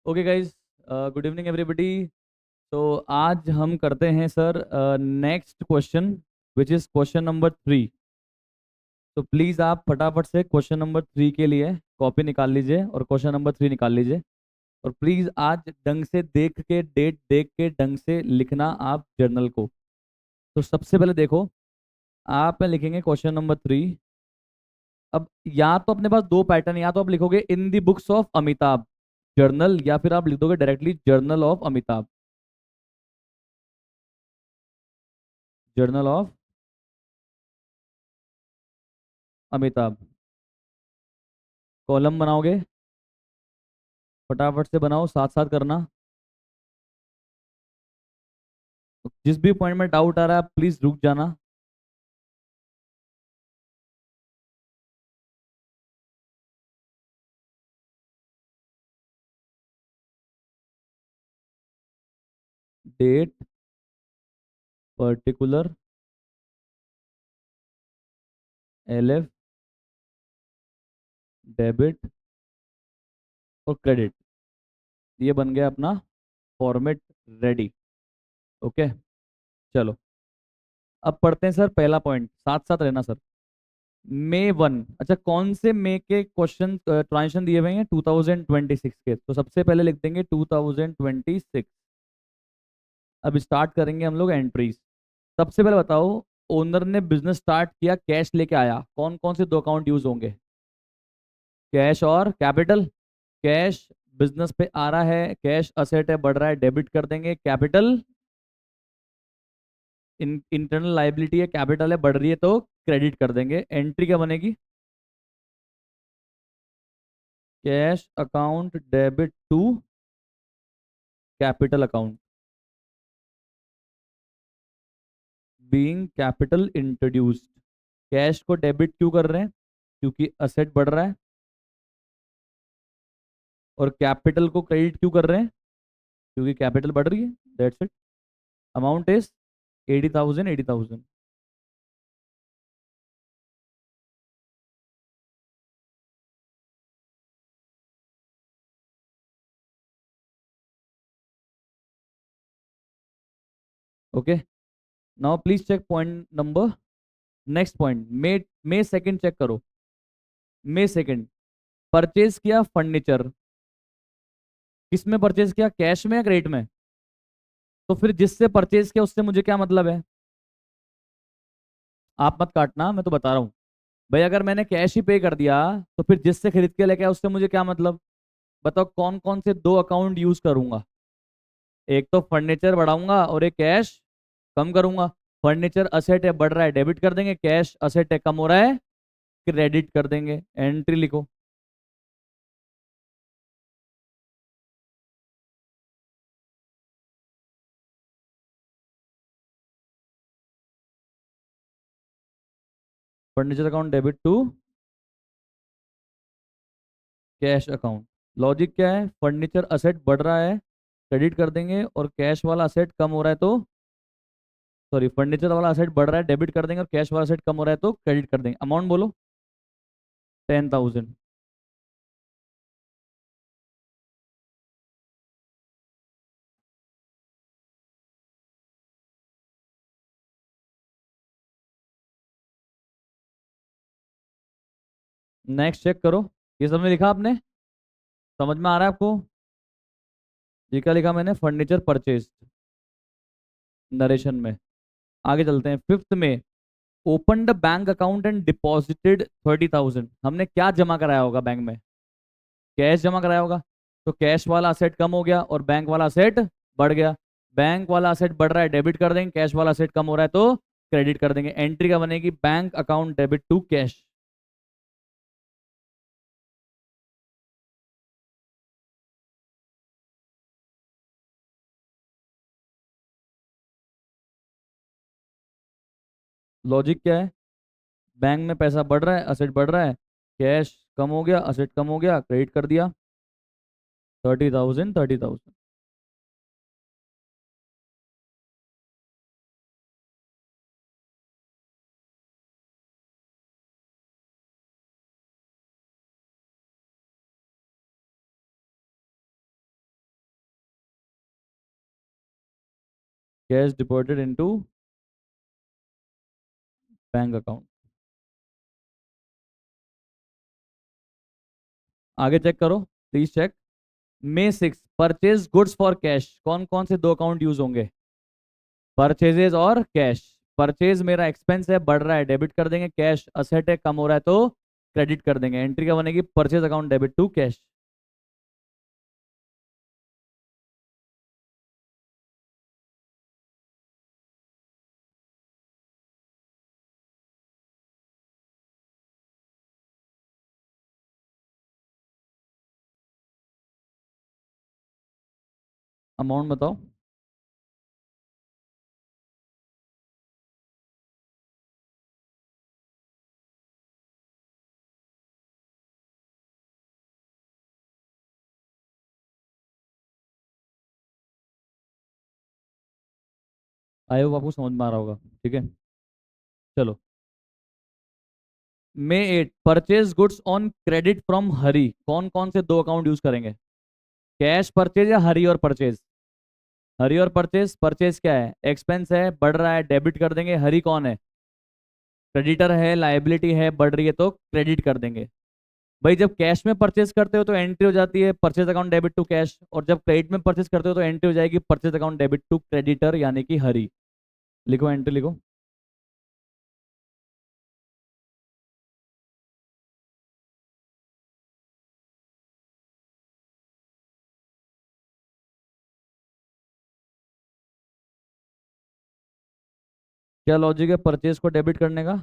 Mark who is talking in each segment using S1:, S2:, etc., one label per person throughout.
S1: Okay guys, good evening everybody. तो आज हम करते हैं sir next question, which is question number 3। तो प्लीज़ आप फटाफट से क्वेश्चन नंबर 3 के लिए कॉपी निकाल लीजिए और क्वेश्चन नंबर 3 निकाल लीजिए। और प्लीज़ आज ढंग से देख के, डेट देख के ढंग से लिखना आप जर्नल को। तो सबसे पहले देखो, आप लिखेंगे क्वेश्चन नंबर 3। अब या तो अपने पास दो पैटर्न, या तो आप लिखोगे in the books of Amitabh journal, या फिर आप लिख दोगे directly journal of Amitabh. Journal of Amitabh column बनाओगे, फटाफट से बनाओ, साथ साथ करना। जिस भी पॉइंट में डाउट आ रहा है आप प्लीज रुक जाना। डेट, पर्टिकुलर, एलएफ, डेबिट और क्रेडिट, ये बन गया अपना फॉर्मेट रेडी। ओके, चलो अब पढ़ते हैं सर पहला पॉइंट, साथ साथ रहना सर। मे 1, अच्छा कौन से मे के क्वेश्चन ट्रांजिशन दिए हुए हैं? 2026 के। तो सबसे पहले लिख देंगे 2026। अब स्टार्ट करेंगे हम लोग एंट्रीज। सबसे पहले बताओ, ओनर ने बिजनेस स्टार्ट किया, कैश लेके आया, कौन कौन से दो अकाउंट यूज होंगे? कैश और कैपिटल। कैश बिजनेस पे आ रहा है, कैश असेट है, बढ़ रहा है, डेबिट कर देंगे। कैपिटल इंटरनल लाइबिलिटी है, कैपिटल है, बढ़ रही है तो क्रेडिट कर देंगे। एंट्री क्या बनेगी? Cash account debit to capital account, being capital introduced. Cash को डेबिट क्यों कर रहे हैं? क्योंकि असेट बढ़ रहा है। और कैपिटल को क्रेडिट क्यों कर रहे हैं? क्योंकि कैपिटल बढ़ रही है। That's it. Amount is 80,000, 80,000। Okay, now please check point number, next point, May 2 check करो। मे 2 परचेज किया फर्नीचर, किस में परचेज किया? कैश में या क्रेडिट में? तो फिर जिससे परचेज किया उससे मुझे क्या मतलब है? आप मत काटना, मैं तो बता रहा हूँ। भाई अगर मैंने कैश ही पे कर दिया, तो फिर जिससे खरीद के लेके आया उससे मुझे क्या मतलब? बताओ कौन कौन से दो अकाउंट यूज करूंगा? एक तो फर्नीचर बढ़ाऊंगा और एक कैश कम करूंगा। फर्नीचर असेट है, बढ़ रहा है, डेबिट कर देंगे। कैश असेट है, कम हो रहा है, क्रेडिट कर देंगे। एंट्री लिखो। Furniture account debit to cash account. Logic क्या है? फर्नीचर असेट बढ़ रहा है, क्रेडिट कर देंगे, और कैश वाला असेट कम हो रहा है तो, सॉरी, फर्नीचर वाला असेट बढ़ रहा है, डेबिट कर देंगे, और कैश वाला असेट कम हो रहा है तो क्रेडिट कर देंगे। अमाउंट बोलो। 10,000। नेक्स्ट चेक करो, ये सबने लिखा आपने? समझ में आ रहा है आपको? ये क्या लिखा मैंने? फर्नीचर परचेज, नरेशन में। आगे चलते हैं। 5 में, open the bank account and deposited 30,000। हमने क्या जमा कराया होगा बैंक में? कैश जमा कराया होगा। तो कैश वाला असेट कम हो गया और बैंक वाला असेट बढ़ गया। बैंक वाला असेट बढ़ रहा है, डेबिट कर देंगे। कैश वाला असेट कम हो रहा है तो क्रेडिट कर देंगे। एंट्री क्या बनेगी? Bank account debit to cash. Logic क्या है? बैंक में पैसा बढ़ रहा है, असेट बढ़ रहा है, कैश कम हो गया, असेट कम हो गया, क्रेडिट कर दिया। 30,000, 30,000। Cash deposited into bank account. आगे चेक करो, please check. May 6 purchase goods for cash, कौन कौन से दो अकाउंट यूज होंगे? परचेजेज और कैश। परचेज मेरा एक्सपेंस है, बढ़ रहा है, डेबिट कर देंगे। कैश असेट है, कम हो रहा है तो क्रेडिट कर देंगे। एंट्री क्या बनेगी? Purchase account debit to cash. Amount बताओ। आई होप आपको समझ में आ रहा होगा, ठीक है। चलो, May 8 purchase goods on credit from Hari, कौन कौन से दो अकाउंट यूज करेंगे? कैश परचेज या हरी और परचेज? हरी और परचेज। परचेज क्या है? एक्सपेंस है, बढ़ रहा है, डेबिट कर देंगे। हरी कौन है? क्रेडिटर है, लाइबिलिटी है, बढ़ रही है तो क्रेडिट कर देंगे। भाई जब कैश में परचेज करते हो तो एंट्री हो जाती है purchase account debit to cash, और जब क्रेडिट में परचेज करते हो तो एंट्री हो जाएगी purchase account debit to creditor यानी कि हरी। लिखो, एंट्री लिखो। क्या लॉजिक है परचेज को डेबिट करने का?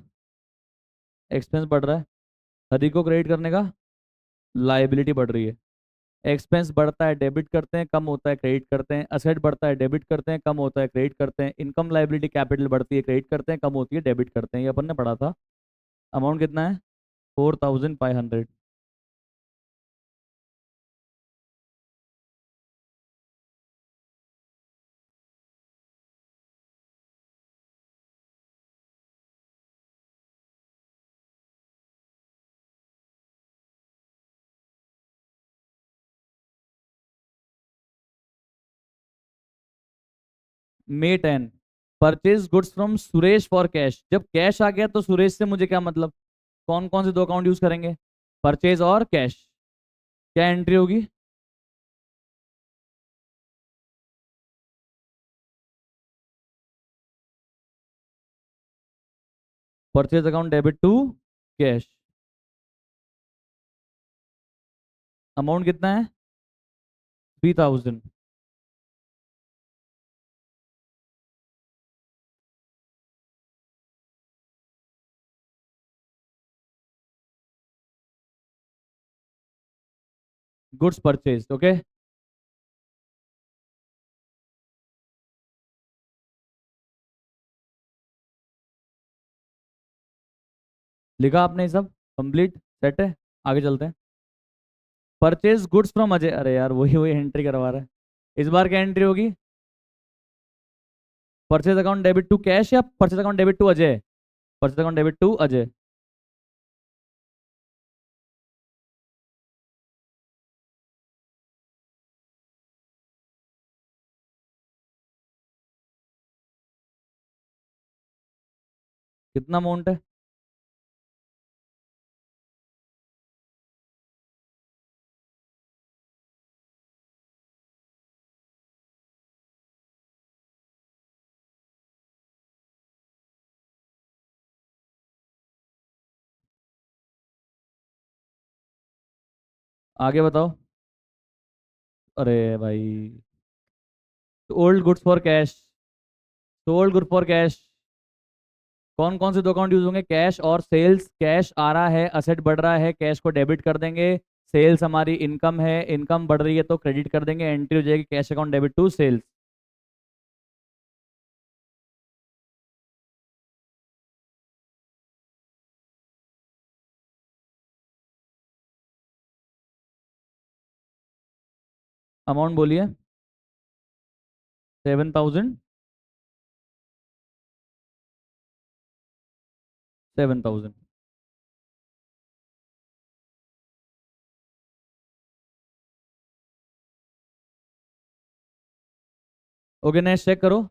S1: एक्सपेंस बढ़ रहा है। हरी को क्रेडिट करने का? लाइबिलिटी बढ़ रही है। एक्सपेंस बढ़ता है, डेबिट करते हैं, कम होता है, क्रेडिट करते हैं। असेट बढ़ता है, डेबिट करते हैं, कम होता है, क्रेडिट करते हैं। इनकम लाइबिलिटी कैपिटल बढ़ती है, क्रेडिट करते हैं, कम होती है, डेबिट करते हैं। ये अपन ने पढ़ा था। अमाउंट कितना है? 4500। मे 10 purchase goods from Suresh for cash, जब कैश आ गया तो सुरेश से मुझे क्या मतलब? कौन कौन से दो अकाउंट यूज करेंगे? परचेज और कैश। क्या एंट्री होगी? Purchase account debit to cash. Amount कितना है? 3000। Goods purchase, okay. लिखा आपने ये सब? कंप्लीट सेट है। आगे चलते हैं। परचेज गुड्स फ्रॉम अजय, अरे यार वही वही एंट्री करवा रहा है। इस बार क्या एंट्री होगी? Purchase account debit to cash या purchase account debit to Ajay? Purchase account debit to Ajay. कितना अमाउंट है? आगे बताओ। अरे भाई, old goods for cash. Sold good for cash. कौन कौन से दो अकाउंट यूज होंगे? कैश और सेल्स। कैश आ रहा है, असेट बढ़ रहा है, कैश को डेबिट कर देंगे। सेल्स हमारी इनकम है, इनकम बढ़ रही है तो क्रेडिट कर देंगे। एंट्री हो जाएगी cash account debit to sales. Amount बोलिए। 7000। 7000। ओके, नेक्स्ट चेक करो।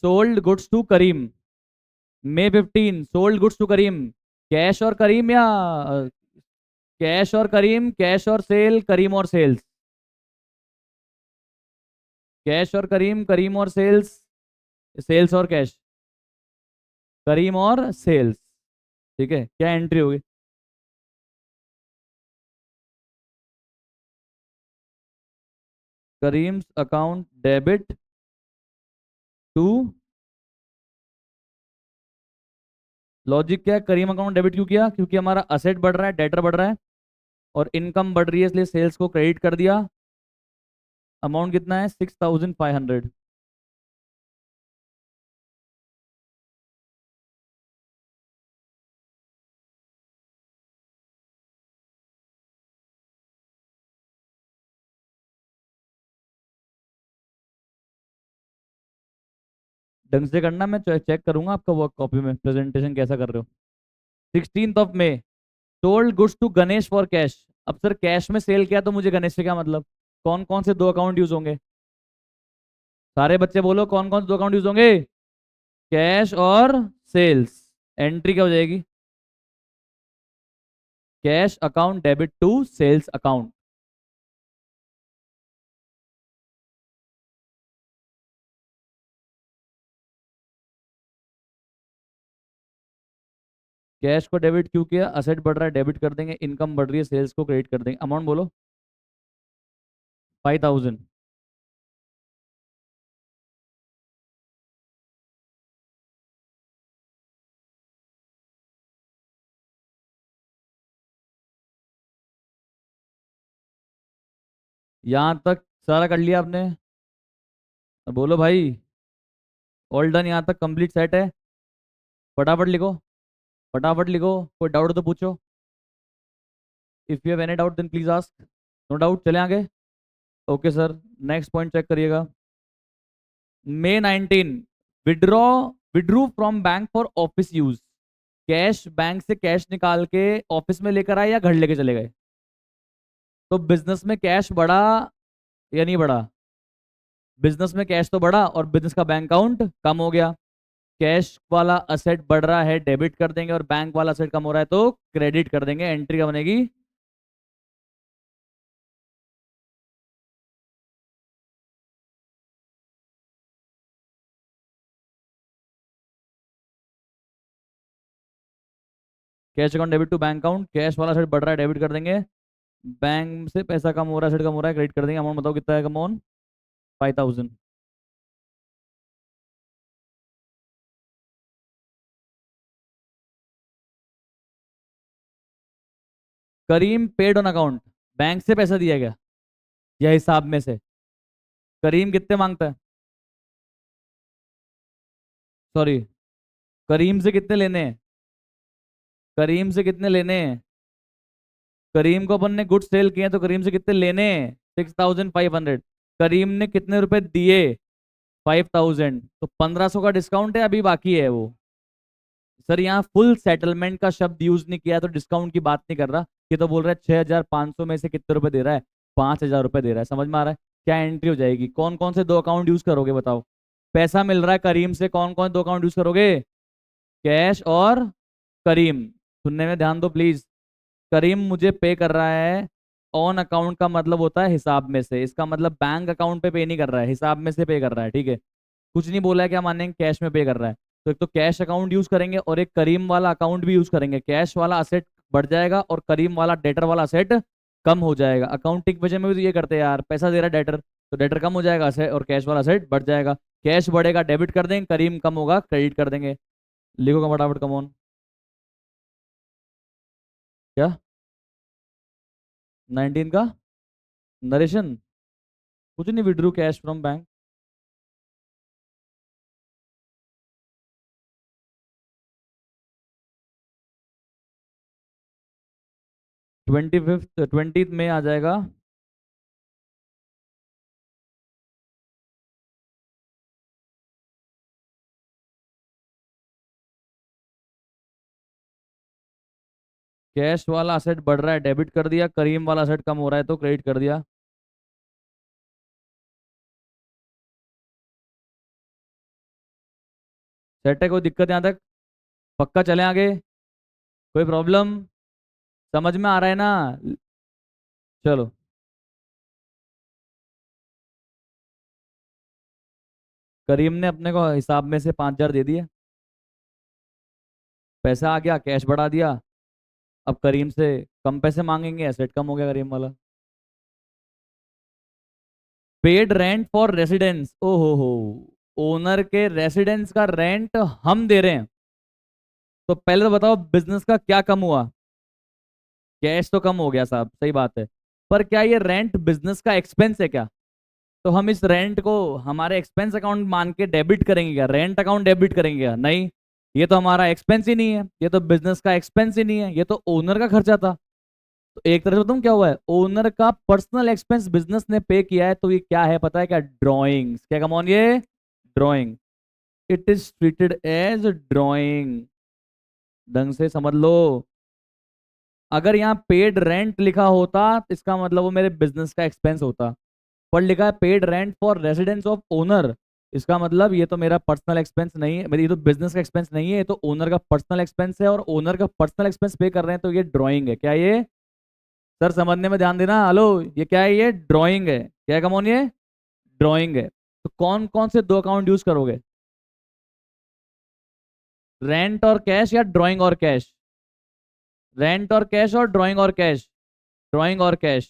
S1: Sold goods to Karim. May 15 sold goods to Karim. Cash और करीम या कैश और करीम, कैश और सेल, करीम और सेल्स। कैश और करीम, करीम और सेल्स, सेल्स और कैश, करीम और सेल्स। ठीक है, क्या एंट्री होगी? Karim's account debit to. Logic क्या है? करीम अकाउंट डेबिट क्यों किया? क्योंकि हमारा असेट बढ़ रहा है, डेटर बढ़ रहा है, और इनकम बढ़ रही है, इसलिए सेल्स को क्रेडिट कर दिया। अमाउंट कितना है? 6500। ढंग से करना, मैं चेक करूंगा आपका वर्क कॉपी में प्रेजेंटेशन कैसा कर रहे हो। 16 sold goods to Ganesh for cash. अब सर कैश में सेल किया तो मुझे गणेश से क्या मतलब? कौन कौन से दो अकाउंट यूज होंगे? सारे बच्चे बोलो, कौन कौन से दो अकाउंट यूज होंगे? कैश और सेल्स। एंट्री क्या हो जाएगी? Cash account debit to sales account. Cash को डेबिट क्यों किया? असेट बढ़ रहा है, डेबिट कर देंगे। इनकम बढ़ रही है, सेल्स को क्रेडिट कर देंगे। अमाउंट बोलो। 5000। यहां तक सारा कर लिया आपने? अब बोलो भाई। ऑल डन, यहाँ तक कंप्लीट सेट है। फटाफट लिखो, फटाफट लिखो। कोई डाउट तो पूछो। If you have any doubt then please ask. No doubt, चले आगे। Okay sir, next point check करिएगा। May 19 withdraw withdrew from bank for office use. Cash, bank से कैश निकाल के ऑफिस में लेकर आए या घर लेके चले गए? तो बिजनेस में कैश बढ़ा या नहीं बढ़ा? बिजनेस में कैश तो बढ़ा और बिजनेस का बैंक अकाउंट कम हो गया। कैश वाला असेट बढ़ रहा है, डेबिट कर देंगे, और बैंक वाला असेट कम हो रहा है तो क्रेडिट कर देंगे। एंट्री क्या बनेगी? Cash account debit to bank account. Cash वाला असेट बढ़ रहा है, डेबिट कर देंगे। बैंक से पैसा कम हो रहा है, असेट कम हो रहा है, क्रेडिट कर देंगे। अमाउंट बताओ कितना है? Amount 5000। Karim paid on account. Bank से पैसा दिया गया या हिसाब में से? करीम कितने मांगता है? सॉरी, करीम से कितने लेने हैं? करीम से कितने लेने हैं? करीम को अपन ने गुड सेल किए हैं, तो करीम से कितने लेने हैं? 6500। करीम ने कितने रुपए दिए? 5000। तो 1500 का डिस्काउंट है, अभी बाकी है वो। सर यहाँ फुल सेटलमेंट का शब्द यूज नहीं किया, तो डिस्काउंट की बात नहीं कर रहा। ये तो बोल रहा है 6500 में से कितने रुपए दे रहा है? 5000 रुपए दे रहा है। समझ में आ रहा है? क्या एंट्री हो जाएगी? कौन कौन से दो अकाउंट यूज करोगे बताओ? पैसा मिल रहा है करीम से, कौन कौन दो अकाउंट यूज करोगे? कैश और करीम। सुनने में ध्यान दो प्लीज। करीम मुझे पे कर रहा है ऑन अकाउंट, का मतलब होता है हिसाब में से। इसका मतलब बैंक अकाउंट पे नहीं कर रहा है, हिसाब में से पे कर रहा है। ठीक है, कुछ नहीं बोला है, क्या मानेंगे? कैश में पे कर रहा है। तो एक तो कैश अकाउंट यूज करेंगे और एक करीम वाला अकाउंट भी यूज करेंगे। कैश वाला असेट बढ़ जाएगा और करीम वाला डेटर वाला असेट कम हो जाएगा। अकाउंटिंग वजह में भी तो ये करते हैं यार, पैसा दे रहा है डेटर, तो डेटर कम हो जाएगा असेट, और कैश वाला असेट बढ़ जाएगा। कैश बढ़ेगा, डेबिट कर देंगे, करीम कम होगा, क्रेडिट कर देंगे। लिखो का फटाफट, कम ऑन। क्या? 19 का नरेशन? कुछ नहीं, विड्रू कैश फ्रॉम बैंक। 20 में आ जाएगा। कैश वाला असेट बढ़ रहा है, डेबिट कर दिया। करीम वाला असेट कम हो रहा है तो क्रेडिट कर दिया। सेट है, कोई दिक्कत यहाँ तक? पक्का चले आगे? कोई प्रॉब्लम? समझ में आ रहा है ना? चलो। करीम ने अपने को हिसाब में से 5,000 दे दिए, पैसा आ गया, कैश बढ़ा दिया। अब करीम से कम पैसे मांगेंगे, एसेट कम हो गया करीम वाला। पेड रेंट फॉर रेसिडेंस, ओहो हो, ओनर के रेसिडेंस का रेंट हम दे रहे हैं। तो पहले तो बताओ बिजनेस का क्या कम हुआ? कैश तो कम हो गया साहब, सही बात है। पर क्या ये रेंट बिजनेस का एक्सपेंस है क्या? तो हम इस रेंट को हमारे एक्सपेंस अकाउंट मान के डेबिट करेंगे क्या? रेंट अकाउंट डेबिट करेंगे क्या? नहीं, ये तो हमारा एक्सपेंस ही नहीं है, ये तो बिजनेस का एक्सपेंस ही नहीं है, ये तो ओनर का खर्चा था। तो एक तरह से तुम क्या हुआ है, ओनर का पर्सनल एक्सपेंस बिजनेस ने पे किया है। तो ये क्या है पता है क्या? ड्रॉइंग्स। क्या कमॉन ये? Drawing. It is treated as drawing. ढंग से समझ लो। अगर यहाँ पेड रेंट लिखा होता इसका मतलब वो मेरे बिजनेस का एक्सपेंस होता। पर लिखा है paid rent for residence of owner, इसका मतलब ये तो मेरा पर्सनल एक्सपेंस नहीं है, मेरी ये तो बिजनेस का एक्सपेंस नहीं है, ये तो ओनर का पर्सनल एक्सपेंस है। और ओनर का पर्सनल एक्सपेंस पे कर रहे हैं तो ये ड्राइंग है। क्या ये? सर समझने में ध्यान देना। हेलो, ये क्या है? ये ड्राइंग है। क्या है कमोन? ये ड्राइंग है। तो कौन कौन से दो अकाउंट यूज करोगे? रेंट और कैश या ड्राइंग और कैश? रेंट और कैश और ड्राइंग और कैश? ड्राइंग और कैश।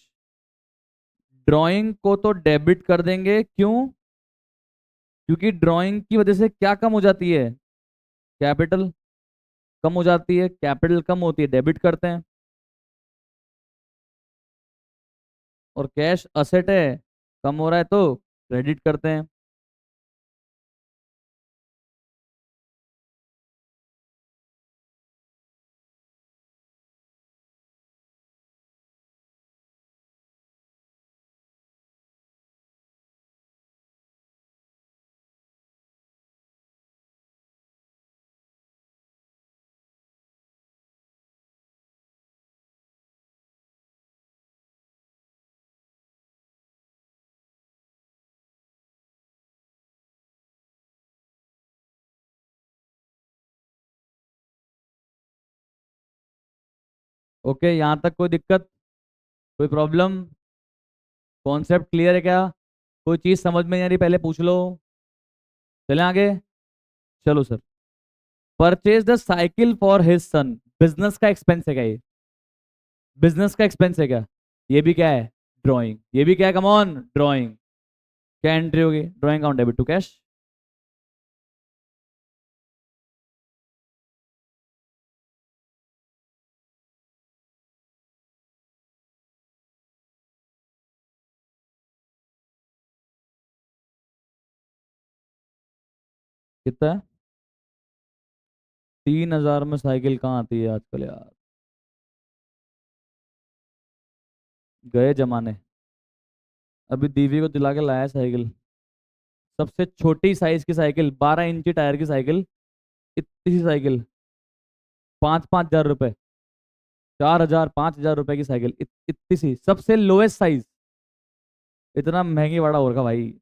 S1: ड्राइंग को तो डेबिट कर देंगे, क्यों? क्योंकि ड्राइंग की वजह से क्या कम हो जाती है? कैपिटल कम हो जाती है, कैपिटल कम होती है, डेबिट करते हैं। और कैश असेट है, कम हो रहा है तो क्रेडिट करते हैं। ओके, यहाँ तक कोई दिक्कत? कोई प्रॉब्लम? कॉन्सेप्ट क्लियर है क्या? कोई चीज समझ में नहीं आ रही पहले पूछ लो। चलें आगे? चलो sir. Purchase the cycle for his son, business का एक्सपेंस है क्या ये? बिजनेस का एक्सपेंस है क्या? ये भी क्या है? ड्राइंग। ये भी क्या है? Come on, drawing. क्या एंट्री होगी? Drawing account debit to cash. कितना है? 3,000 में साइकिल कहाँ आती है आजकल यार? गए जमाने। अभी दीदी को दिला के लाया है साइकिल। सबसे छोटी साइज की साइकिल, 12 इंची टायर की साइकिल, इतनी सी साइकिल, 5,000-5,000 रुपए। 4,000, 5,000 रुपए की साइकिल, इतनी सी, सबसे लोएस्ट साइज। इतना महंगी बड़ा होगा भाई।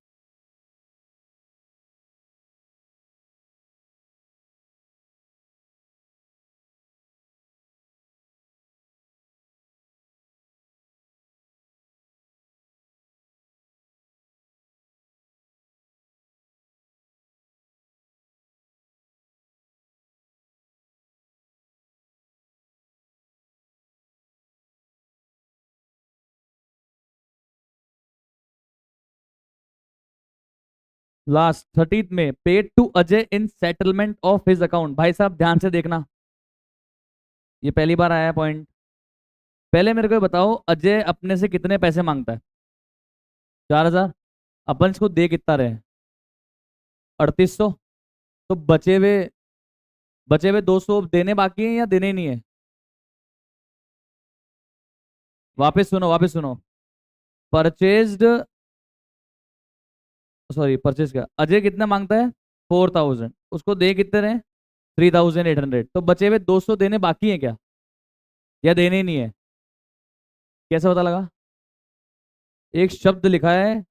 S1: लास्ट 30th में paid to Ajay in settlement of his account. भाई साहब ध्यान से देखना, ये पहली बार आया पॉइंट। पहले मेरे को ये बताओ, अजय अपने से कितने पैसे मांगता है? 4,000। अपन इसको दे कितना रहे? 3,800। तो बचे हुए 200 देने बाकी हैं या देने ही नहीं है? वापस सुनो, वापस सुनो। परचेज्ड, सॉरी परचेज क्या, अजय कितना मांगता है? 4,000। उसको दे कितने रहे? 3,800। तो बचे हुए 200 देने बाकी हैं क्या, या देने ही नहीं है? कैसे पता लगा? एक शब्द लिखा है,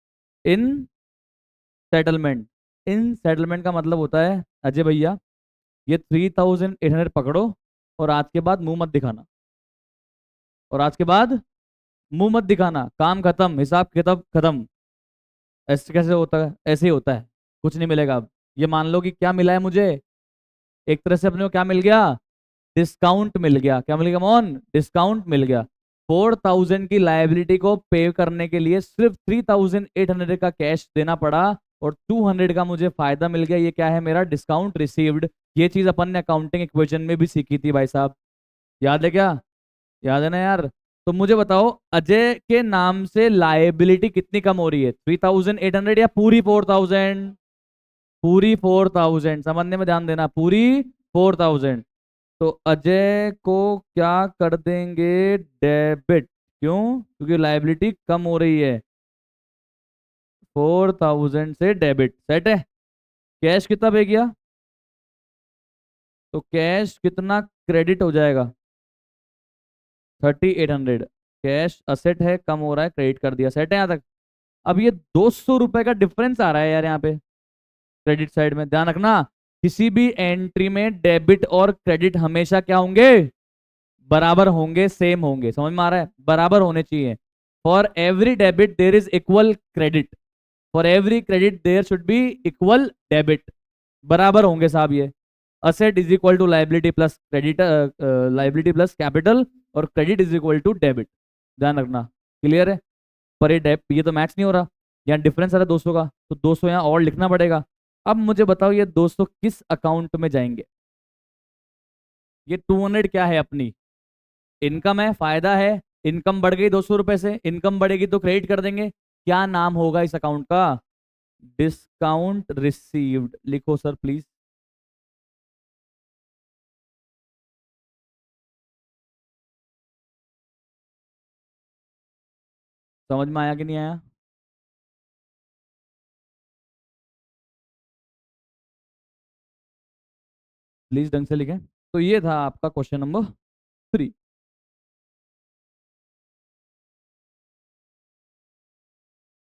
S1: इन सेटलमेंट। इन सेटलमेंट का मतलब होता है, अजय भैया ये 3800 पकड़ो, और आज के बाद मुंह मत दिखाना, और आज के बाद मुंह मत दिखाना, काम खत्म, हिसाब किताब खत्म। ऐसे कैसे होता है? ऐसे ही होता है, कुछ नहीं मिलेगा अब। ये मान लो कि क्या मिला है मुझे, एक तरह से अपने को क्या मिल गया, डिस्काउंट मिल गया। क्या मिल गया मोहन? डिस्काउंट मिल गया। 4000 की लायबिलिटी को पे करने के लिए सिर्फ 3800 का कैश देना पड़ा, और 200 का मुझे फायदा मिल गया। ये क्या है? मेरा डिस्काउंट रिसीव्ड। ये चीज अपन ने अकाउंटिंग इक्वेशन में भी सीखी थी भाई साहब, याद है क्या? याद है ना यार? तो मुझे बताओ, अजय के नाम से लायबिलिटी कितनी कम हो रही है, 3800 या पूरी 4000? पूरी 4000, समझने में ध्यान देना, पूरी 4000। तो अजय को क्या कर देंगे? डेबिट। क्यों? क्योंकि लायबिलिटी कम हो रही है, 4000 से डेबिट। सेट है। कैश कितना पे किया? तो कैश कितना क्रेडिट हो जाएगा? 3800। कैश असेट है, कम हो रहा है, क्रेडिट कर दिया। सेट है यहाँ तक? अब ये 200 रुपए का डिफरेंस आ रहा है यार यहाँ पे, क्रेडिट साइड में। ध्यान रखना, किसी भी एंट्री में डेबिट और क्रेडिट हमेशा क्या होंगे? बराबर होंगे, सेम होंगे। समझ में आ रहा है? बराबर होने चाहिए। For every debit there is equal credit, for every credit there should be equal debit. बराबर होंगे साहब ये। Asset is equal to liability plus credit, liability plus capital, और credit is equal to debit. ध्यान रखना। क्लियर है? पर ये डेप ये तो मैच नहीं हो रहा, यहाँ डिफरेंस आ रहा है 200 का, तो 200 यहाँ और लिखना पड़ेगा। अब मुझे बताओ, ये 200 किस अकाउंट में जाएंगे? ये 200 क्या है अपनी? इनकम है, फायदा है। इनकम बढ़ गई 200 रुपए से, इनकम बढ़ेगी तो क्रेडिट कर देंगे। क्या नाम होगा इस अकाउंट का? डिस्काउंट रिसीव्ड लिखो सर प्लीज। समझ में आया कि नहीं आया? प्लीज ढंग से लिखें। तो ये था आपका क्वेश्चन नंबर 3।